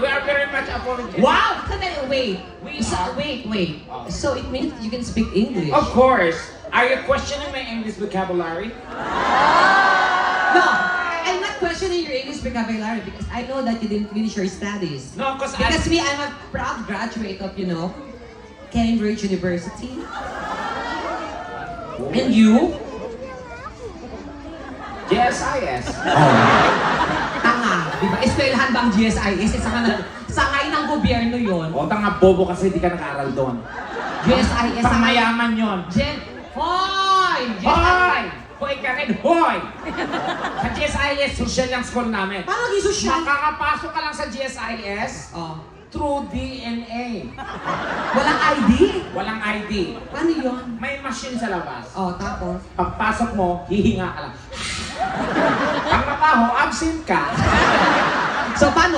We are very much apologetic. Wow! Sandali, wait. We So, are- wait. Oh. So it means you can speak English? Of course. Are you questioning my English vocabulary? No, I'm not questioning your English vocabulary because I know that you didn't finish your studies. No, because Because me, I'm a proud graduate of, Cambridge University. And you? GSIS. Tanga, di ba? Eskwelahan ba ang GSIS? Sangay ng gobyerno yon. O, tanga bobo kasi di ka nag-aral doon. GSIS. Pangmayaman yon. Hoy! Hoy! Hoy ka rin, hoy! Sa GSIS, social yung school namin. Paano naging social? Makakapasok ka lang sa GSIS Oh. through DNA. Walang ID? Walang ID. Paano yun? May machine sa labas. Oh, tapos? Pagpasok mo, hihinga ka lang. Ang trabaho, absent ka. So, paano?